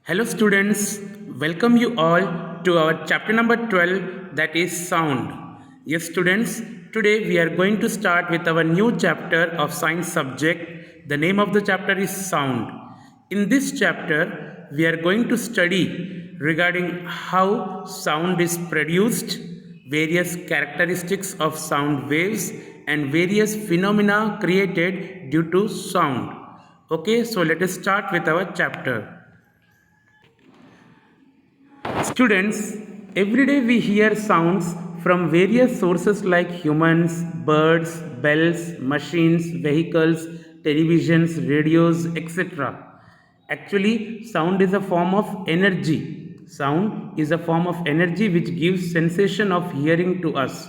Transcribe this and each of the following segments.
Hello, students. Welcome you all to our chapter number 12, that is sound. Yes, students, today we are going to start with our new chapter of science subject. The name of the chapter is sound. In this chapter, we are going to study regarding how sound is produced, various characteristics of sound waves, and various phenomena created due to sound. Okay, so let us start with our chapter. Students, every day we hear sounds from various sources like humans, birds, bells, machines, vehicles, televisions, radios, etc. Actually, sound is a form of energy. Sound is a form of energy which gives sensation of hearing to us.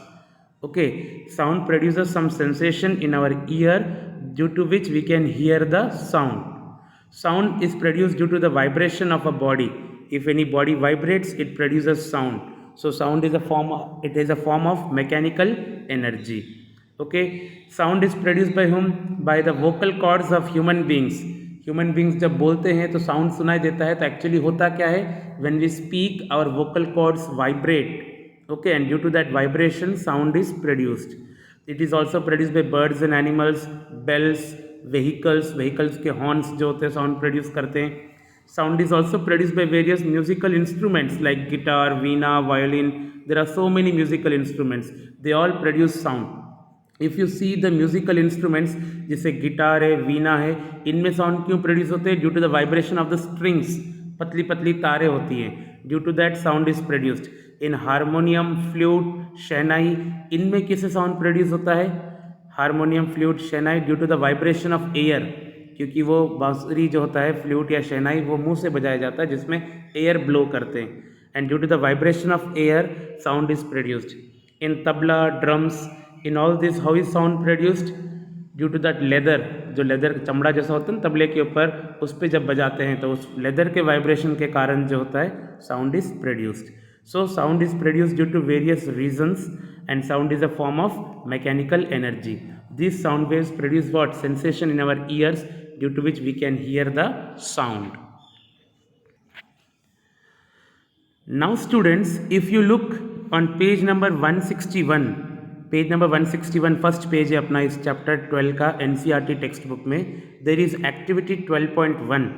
Okay, sound produces some sensation in our ear due to which we can hear the sound. Sound is produced due to the vibration of a body. If any body vibrates, it produces sound. So sound is a form of mechanical energy. Okay, sound is produced by whom? By the vocal cords of human beings. Human beings जब बोलते हैं तो sound सुनाई देता है. तो actually होता क्या है, when we speak our vocal cords vibrate. Okay, and due to that vibration sound is produced. It is also produced by birds and animals, bells, vehicles के horns जो होते हैं sound produce करते हैं. Sound is also produced by various musical instruments like guitar, veena, violin. There are so many musical instruments. They all produce sound. If you see the musical instruments जैसे guitar है, वीणा है, इनमें sound क्यों produce होते हैं? Due to the vibration of the strings. पतली पतली तारें होती हैं, due to that sound is produced. In harmonium, flute, shehnai, इनमें किससे साउंड प्रोड्यूस होता है? Harmonium, flute, shehnai, due to the vibration of air. क्योंकि वो बांसुरी जो होता है, फ्लूट या शहनाई, वो मुंह से बजाया जाता है जिसमें एयर ब्लो करते हैं. And due to the vibration of air sound is produced. In tabla, drums, in all this how is sound produced? Due to that leather. जो लेदर चमड़ा जैसा होता है ना तबले के ऊपर, उस पर जब बजाते हैं तो उस लेदर के वाइब्रेशन के कारण जो होता है sound is produced. So sound is produced due to various reasons and sound is a form of mechanical energy. This sound waves produce what? Sensation in our ears due to which we can hear the sound. Now students, if you look on page number 161, page number 161 फर्स्ट पेज है अपना इस chapter 12 का NCERT text book में. There is activity 12.1.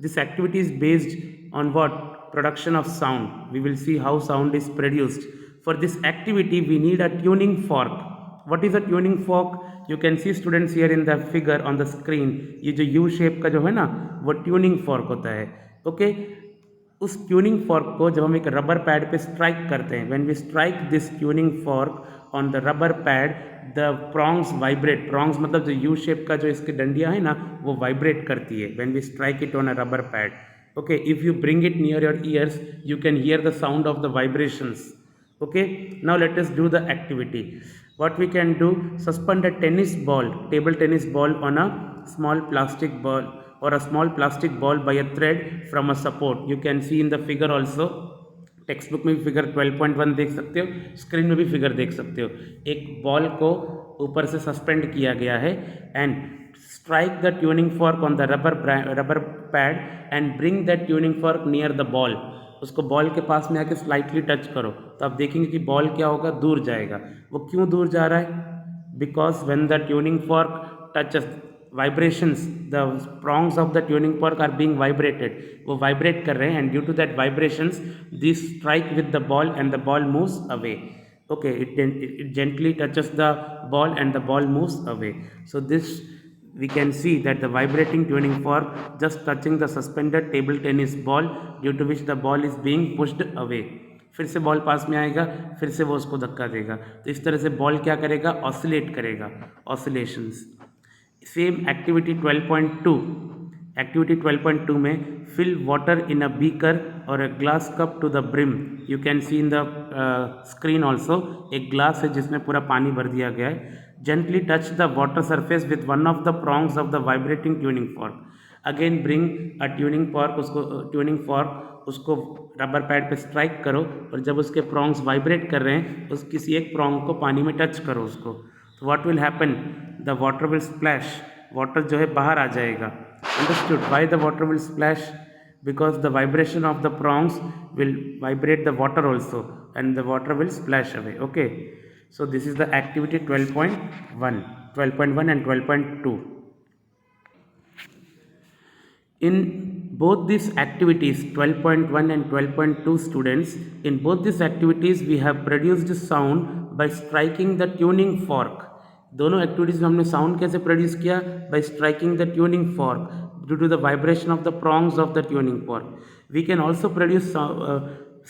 This activity is based on what? Production of sound. We will see how sound is produced. For this activity we need a tuning fork. What is a tuning fork? You can see students here in the figure on the screen. ये जो U shape का जो है ना, वो tuning fork होता है. Okay, उस ट्यूनिंग फॉर्क को जब हम एक रबर पैड पे स्ट्राइक करते हैं, when we strike this tuning fork on the rubber pad, the prongs vibrate. Prongs मतलब जो यू शेप का जो इसकी डंडियाँ है ना, वो वाइब्रेट करती है when we strike it on a rubber pad. Okay, if you bring it near your ears you can hear the sound of the vibrations. Okay, now let us do the activity. What we can do? Suspend a tennis ball, table tennis ball, on a small plastic ball or a small plastic ball by a thread from a support. You can see in the figure also. Text book में भी figure 12.1 देख सकते हो, screen में भी figure देख सकते हो. एक बॉल को ऊपर से सस्पेंड किया गया है and strike the tuning fork on the rubber pad and bring that tuning fork near the ball. उसको बॉल के पास में आके स्लाइटली टच करो तो आप देखेंगे कि बॉल क्या होगा? दूर जाएगा. वो क्यों दूर जा रहा है? Because when the tuning fork touches vibrations, the prongs of the tuning fork are being vibrated. वो vibrate कर रहे हैं and due to that vibrations this strike with the ball and the ball moves away. Okay, it gently touches the ball and the ball moves away. So this we can see that the vibrating tuning fork just touching the suspended table tennis ball, due to which the ball is being pushed away. फिर से ball pass में आएगा, फिर से वो उसको धक्का देगा. तो इस तरह से बॉल क्या करेगा? ऑसिलेट करेगा. ऑसिलेशंस. Same activity 12.2. एक्टिविटी 12.2 में fill water in a beaker और a glass cup to the brim. You can see in the screen also. एक ग्लास है जिसमें पूरा पानी भर दिया गया है. Gently touch the water surface with one of the prongs of the vibrating tuning fork. Again bring a tuning fork. उसको रबर पैड पे स्ट्राइक करो और जब उसके प्रॉन्ग्स वाइब्रेट कर रहे हैं उस किसी एक प्रॉन्ग को पानी में टच करो उसको. तो what will happen? The water will splash. Water जो है बाहर आ जाएगा. Understood? Why the water will splash? because the vibration of the prongs will vibrate the water also and the water will splash away. Okay, so this is the activity 12.1 and 12.2. In both these activities 12.1 and 12.2 students, in both these activities we have produced sound by striking the tuning fork. दोनों activities में हमने sound कैसे produce किया? By striking the tuning fork due to the vibration of the prongs of the tuning fork. We can also produce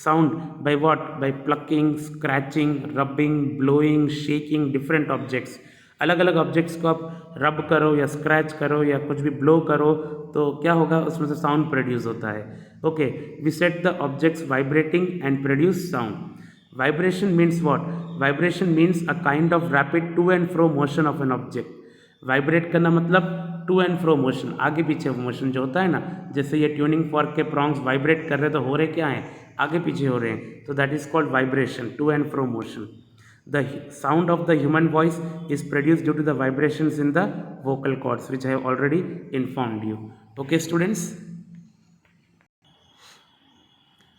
sound by what? By plucking, scratching, rubbing, blowing, shaking different objects. अलग अलग objects को आप रब करो या scratch करो या कुछ भी ब्लो करो तो क्या होगा? उसमें से साउंड प्रोड्यूस होता है. Okay, we set the objects vibrating and produce sound. Vibration means what? Vibration means a kind of rapid to and fro motion of an object. Vibrate करना मतलब टू एंड फ्रो मोशन, आगे पीछे motion जो होता है ना, जैसे ये ट्यूनिंग फॉर्क के प्रॉन्ग्स वाइब्रेट कर रहे तो हो रहे क्या हैं? आगे पीछे हो रहे हैं, तो that is called vibration, to and fro motion. The sound of the human voice is produced due to the vibrations in the vocal cords, which I have already informed you. Okay, students?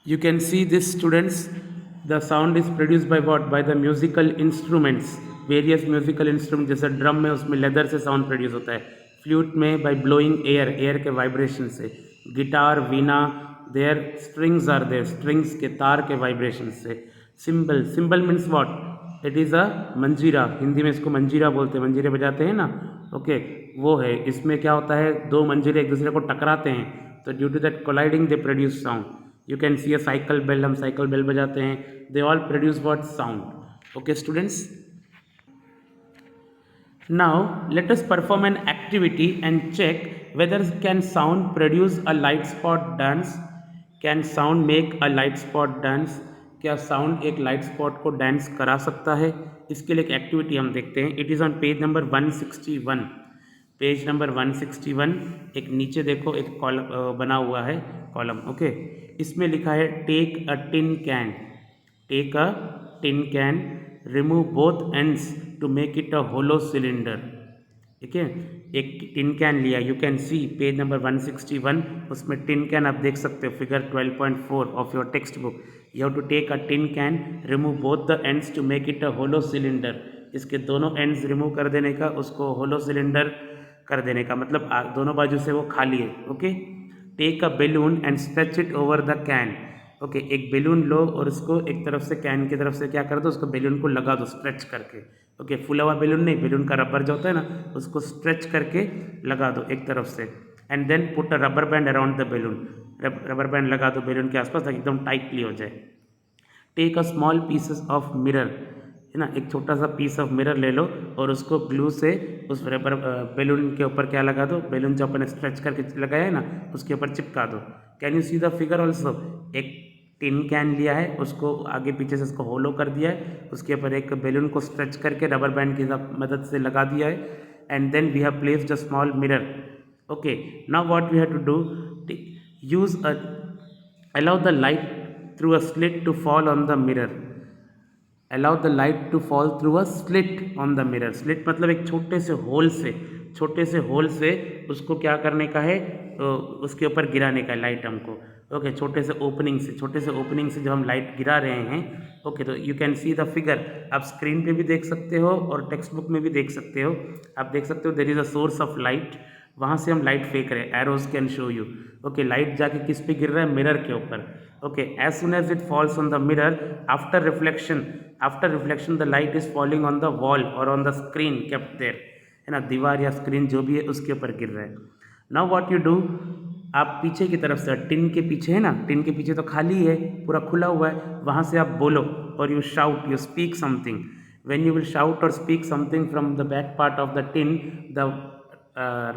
You can see this, students. The sound is produced by what? By the musical instruments. Various musical instruments, जैसे drum में उसमें leather से sound produce होता है, flute में by blowing air, air के vibration से, guitar, veena, there strings are there, strings के तार के वाइब्रेशन से. Cymbal, cymbal means what? It is a manjira, Hindi में इसको मंजीरा बोलते हैं, मंजीरे बजाते हैं ना. ओके, वो है. इसमें क्या होता है? दो मंजीरे एक दूसरे को टकराते हैं, तो due to that colliding they produce sound. You can see a cycle bell, हम साइकिल बेल बजाते हैं, they all produce what? Sound. Okay students, now let us perform an activity and check whether can sound produce a light spot dance. Can sound make a light spot dance? क्या sound एक light spot को dance करा सकता है? इसके लिए एक activity हम देखते हैं. It is on page number 161. Page number 161. एक नीचे देखो एक कॉलम बना हुआ है, कॉलम. ओके, इसमें लिखा है take a tin can. Take a tin can, remove both ends to make it a hollow cylinder. ठीक है, एक टिन कैन लिया. You can see page number 161. उसमें टिन कैन आप देख सकते हो, figure 12.4 of your text book. You have to take a tin can, remove both the ends to make it a hollow cylinder. इसके दोनों ends remove कर देने का, उसको होलो सिलेंडर कर देने का, मतलब दोनों बाजू से वो खाली है. Okay, take a balloon and stretch it over the can. Okay, एक बेलून लो और उसको एक तरफ से कैन की तरफ से क्या कर दो? उसको बेलून को लगा दो स्ट्रेच करके. ओके, फुला हुआ बेलून नहीं, बेलून का रबर जो होता है ना, उसको स्ट्रेच करके लगा दो एक तरफ से. And then put a rubber band around the balloon. Rubber band लगा दो बेलून के आसपास ताकि एकदम टाइटली हो जाए. Take a small pieces of mirror, है ना, एक छोटा सा पीस ऑफ मिरर ले लो और उसको ग्लू से उस रबर बेलून के ऊपर क्या लगा दो? बेलून जो अपन स्ट्रेच करके लगाया है ना, उसके ऊपर चिपका दो. Can you see the figure also? एक टिन कैन लिया है, उसको आगे पीछे से उसको होलो कर दिया है, उसके ऊपर एक बेलून को स्ट्रेच करके रबर बैंड की मदद से लगा दिया है. And then we have placed a small mirror. Okay, now what we have to do? Use a allow the light through a slit to fall on the mirror. Allow the light to fall through a slit on the mirror. Slit मतलब एक छोटे से whole से उसको क्या करने का है? उसके ऊपर गिराने का है लाइट हमको. ओके, छोटे से ओपनिंग से जो हम लाइट गिरा रहे हैं. ओके, तो you can see the figure. आप स्क्रीन पे भी देख सकते हो और टेक्स्ट बुक में भी देख सकते हो. आप देख सकते हो there is a source of light, वहाँ से हम लाइट फेंक रहे हैं. Arrows can show you. Okay, light जाके किस पे गिर रहा है? मिरर के ऊपर. Okay, as soon as it falls on the mirror, after reflection the light is falling on the wall और on the screen kept there, है ना, दीवार या स्क्रीन जो भी है उसके ऊपर गिर रहा है. Now what you do? आप पीछे की तरफ से, टिन के पीछे है ना, टिन के पीछे तो खाली है, पूरा खुला हुआ है, वहाँ से आप बोलो और you shout, you speak something. When you will shout और speak something from the back part of the tin, the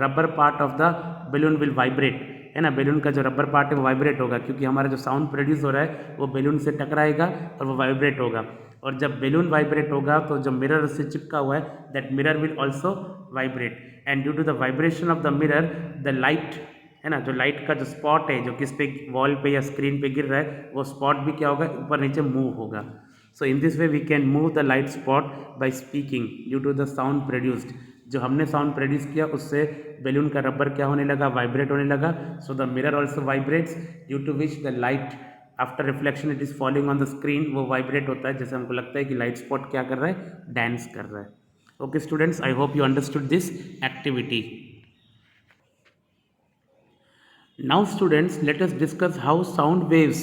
rubber part of the balloon will vibrate, है ना. बेलून का जो रबर पार्ट है वो वाइब्रेट होगा, क्योंकि हमारा जो साउंड प्रोड्यूस हो रहा है वो बेलून से टकराएगा और वो वाइब्रेट होगा. और जब बेलून वाइब्रेट होगा तो जो मिरर से चिपका हुआ है, that mirror will also vibrate. And due to the vibration of the mirror, the light, है ना, जो लाइट का जो स्पॉट है जो किस पे, वॉल पे या स्क्रीन पे गिर रहा है, वो स्पॉट भी क्या होगा? ऊपर नीचे मूव होगा. So in this way we can move the light spot by speaking due to the sound produced. जो हमने साउंड प्रोड्यूस किया उससे बैलून का रबर क्या होने लगा, वाइब्रेट होने लगा. So the mirror also vibrates due to which the light after reflection it is falling on the screen, वो वाइब्रेट होता है, जैसे हमको लगता है कि लाइट स्पॉट क्या कर रहा है, डांस कर रहा है. Okay students, I hope you understood this activity. Now students, let us discuss how sound waves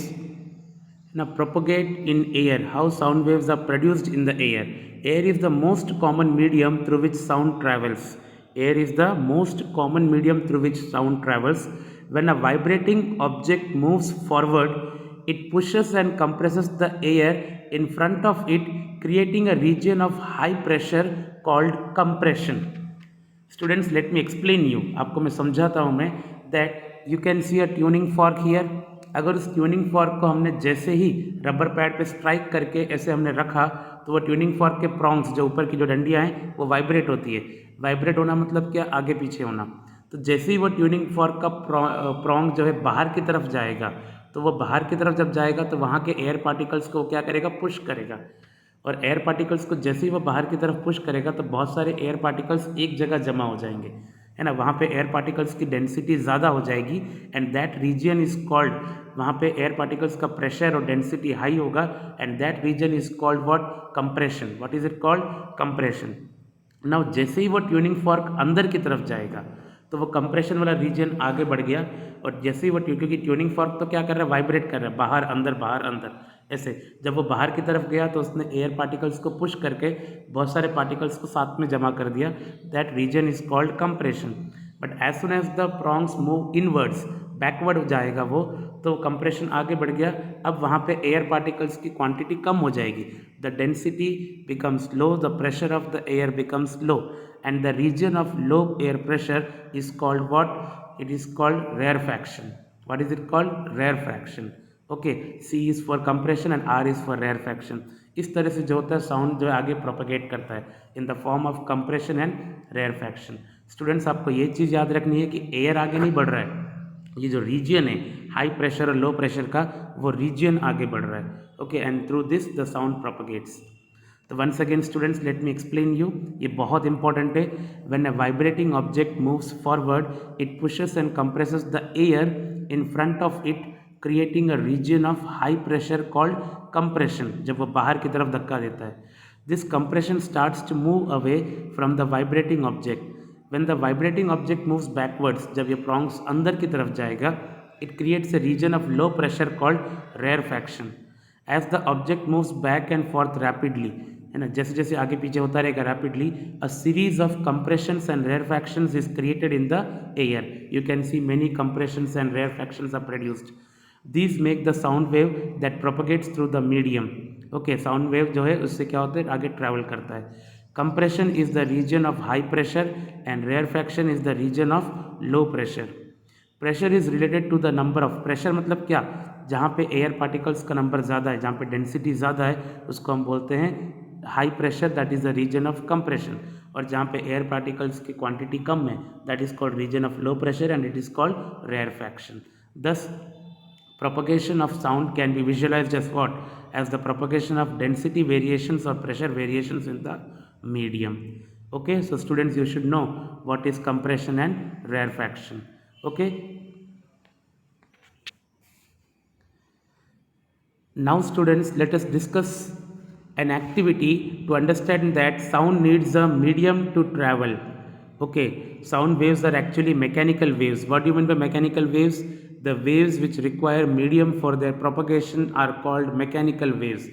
now propagate in air, how sound waves are produced in the air. Air is the most common medium through which sound travels. Air is the most common medium through which sound travels. When a vibrating object moves forward, it pushes and compresses the air in front of it, creating a region of high pressure called compression. Students, let me explain you. आपको मैं समझाता हूँ मैं that you can see a tuning fork here. अगर उस tuning fork को हमने जैसे ही रबर पैड पे स्ट्राइक करके ऐसे हमने रखा तो वो ट्यूनिंग फॉर्क के प्रॉन्ग्स, जो ऊपर की जो डंडियाँ हैं, वो वाइब्रेट होती है. वाइब्रेट होना मतलब क्या, आगे पीछे होना. तो जैसे ही वो ट्यूनिंग फॉर्क का प्रॉन्ग जो है बाहर की तरफ जाएगा, तो वो बाहर की तरफ जब जाएगा तो वहाँ के एयर पार्टिकल्स को क्या करेगा, पुश करेगा. और एयर पार्टिकल्स को जैसे ही वो बाहर की तरफ पुश करेगा तो बहुत सारे एयर पार्टिकल्स एक जगह जमा हो जाएंगे, है ना. वहाँ पे एयर पार्टिकल्स की डेंसिटी ज़्यादा हो जाएगी and that region is called, वहाँ पे एयर पार्टिकल्स का प्रेशर और डेंसिटी हाई होगा and that region is called what, compression. What is it called, compression. Now जैसे ही वो ट्यूनिंग फॉर्क अंदर की तरफ जाएगा तो वो कंप्रेशन वाला रीजन आगे बढ़ गया. और जैसे ही वो क्योंकि ट्यूनिंग फॉर्क तो क्या कर रहा है, वाइब्रेट कर रहा है, बाहर अंदर ऐसे. जब वो बाहर की तरफ गया तो उसने एयर पार्टिकल्स को पुश करके बहुत सारे पार्टिकल्स को साथ में जमा कर दिया. That region is called compression. But as soon as the prongs move inwards, backward जाएगा वो, तो कंप्रेशन आगे बढ़ गया. अब वहाँ पे एयर पार्टिकल्स की क्वांटिटी कम हो जाएगी. The density becomes low, the pressure of the air becomes low and the region of low air pressure is called what, it is called rarefaction. What is it called, rarefaction. Okay, C is for compression and R is for rarefaction. इस तरह से जो होता है sound जो है आगे propagate करता है in the form of compression and rarefaction. Students, आपको ये चीज़ याद रखनी है कि एयर आगे नहीं बढ़ रहा है, ये जो रीजन है हाई प्रेशर और लो प्रेशर का, वो रीजन आगे बढ़ रहा है. Okay, and through this the sound propagates. तो once again students, let me explain you, ये बहुत इंपॉर्टेंट है. When a vibrating object moves forward, it pushes and compresses the air in front of it, creating a region of high pressure called compression. जब वो बाहर की तरफ धक्का देता है, this compression starts to move away from the vibrating object. When the vibrating object moves backwards, जब ये प्रॉन्ग्स अंदर की तरफ जाएगा, it creates a region of low pressure called rarefaction. As the object moves back and forth rapidly, है ना, जैसे जैसे आगे पीछे होता रहेगा rapidly, a series of compressions and rarefactions is created in the air. You can see many compressions and rarefactions are produced. These make the sound wave that propagates through the medium. Okay, sound wave जो है उससे क्या होता है, आगे travel करता है. Compression is the region of high pressure and rarefaction is the region of low pressure. Pressure is related to the number of, pressure मतलब क्या, जहाँ पे एयर पार्टिकल्स का नंबर ज़्यादा है, जहाँ पे डेंसिटी ज़्यादा है, उसको हम बोलते हैं high pressure, that is the region of compression. और जहाँ पे एयर पार्टिकल्स की क्वांटिटी कम है, that is called region of low pressure and it is called rarefaction. Thus propagation of sound can be visualized as what, as the propagation of density variations or pressure variations in the medium. Okay, so students, you should know what is compression and rarefaction. Okay, now students, let us discuss an activity to understand that sound needs a medium to travel. Okay, sound waves are actually mechanical waves. What do you mean by mechanical waves? The waves which require medium for their propagation are called mechanical waves.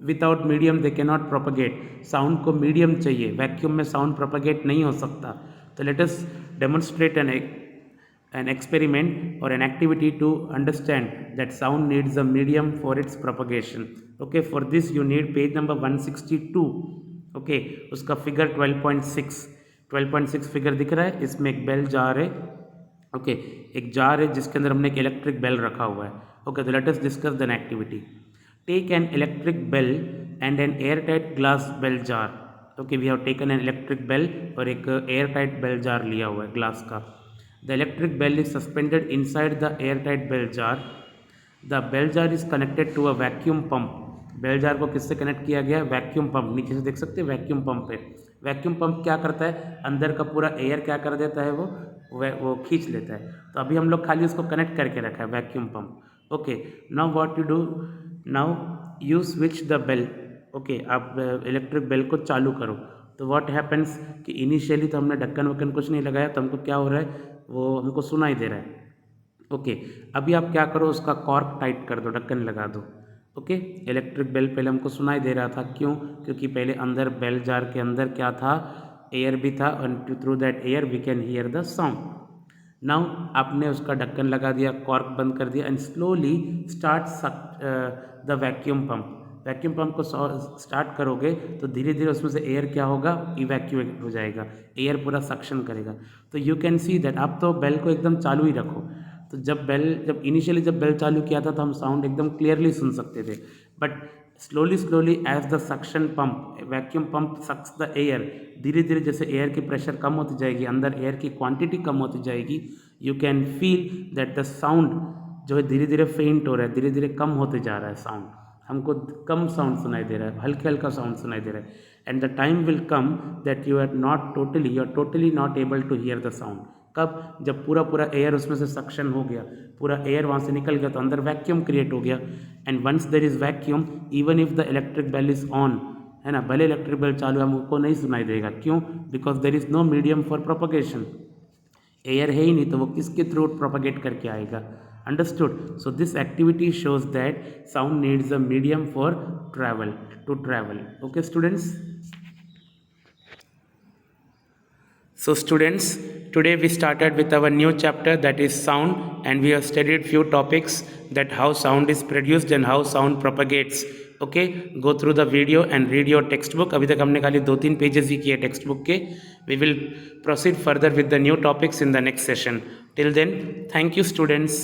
Without medium they cannot propagate. Sound को medium चाहिए, vacuum में sound propagate नहीं हो सकता. तो let us demonstrate an experiment or an activity to understand that sound needs a medium for its propagation. Okay, for this you need page number 162. Okay, उसका figure 12.6 figure दिख रहा है. इसमें एक बेल जार है. ओके, एक jar है जिसके अंदर हमने एक इलेक्ट्रिक बेल रखा हुआ है. ओके, तो let us discuss then activity. Take an electric bell and an air tight glass bell jar. Okay, we have taken an electric bell और एक एयर टाइट बेल जार लिया हुआ है ग्लास का. The electric bell is suspended inside the air tight bell jar. The bell jar is connected to a vacuum pump. Bell jar को किससे connect किया गया है, वैक्यूम पंप. नीचे से देख सकते हैं वैक्यूम पंप है. वैक्यूम पंप क्या करता है, अंदर का पूरा एयर क्या कर देता है, वो खींच लेता है। तो अभी हम लोग खाली उसको कनेक्ट करके रखा है vacuum pump. Okay, now what you do, now you switch the bell. Okay, आप इलेक्ट्रिक बेल को चालू करो। तो व्हाट हैपन्स कि इनिशियली तो हमने ढक्कन वक्कन कुछ नहीं लगाया, तो हमको क्या हो रहा है, वो हमको सुनाई दे रहा है। ओके, अभी आप क्या करो, उसका कॉर्क टाइट कर दो, ढक्कन लगा दो। ओके, इलेक्ट्रिक बेल पहले हमको सुनाई दे रहा था, क्यों, क्योंकि पहले अंदर बेल जार के अंदर क्या था, एयर भी था, और through that air we can hear the sound. Now आपने उसका ढक्कन लगा दिया, कॉर्क बंद कर दिया, and slowly start the vacuum pump. Vacuum pump को स्टार्ट करोगे तो धीरे धीरे उसमें से एयर क्या होगा, इवैक्यूएट हो जाएगा, एयर पूरा सक्शन करेगा। तो यू कैन सी दैट, आप तो बेल को एकदम चालू ही रखो। तो जब इनिशियली जब बेल चालू किया था तो हम साउंड एकदम क्लियरली सुन सकते थे, but slowly as the suction pump, vacuum pump sucks the air, धीरे धीरे जैसे एयर की प्रेशर कम होती जाएगी, अंदर एयर की क्वांटिटी कम होती जाएगी, you can feel that the sound जो है धीरे धीरे फेंट हो रहा है, धीरे धीरे कम होते जा रहा है साउंड, हमको कम साउंड सुनाई दे रहा है, हल्का हल्का साउंड सुनाई दे रहा है। And the time will come that you are totally not able to hear the sound. कब, जब पूरा पूरा एयर उसमें से सक्शन हो गया, पूरा एयर वहाँ से निकल गया, तो अंदर वैक्यूम क्रिएट हो गया। And once there is vacuum, even if the electric bell is on, है ना, भले इलेक्ट्रिक बेल चालू है, हमको नहीं सुनाई देगा, क्यों, because there is no medium for propagation, air है ही नहीं, तो वो किसके थ्रू प्रोपगेट करके आएगा। Understood? So this activity shows that sound needs a medium for travel, to travel. Okay students? So students, today we started with our new chapter, that is sound, and we have studied few topics, that how sound is produced and how sound propagates. Okay, go through the video and read your textbook. अभी तक हमने खाली 2-3 pages ही किए text book के. We will proceed further with the new topics in the next session. Till then, thank you students.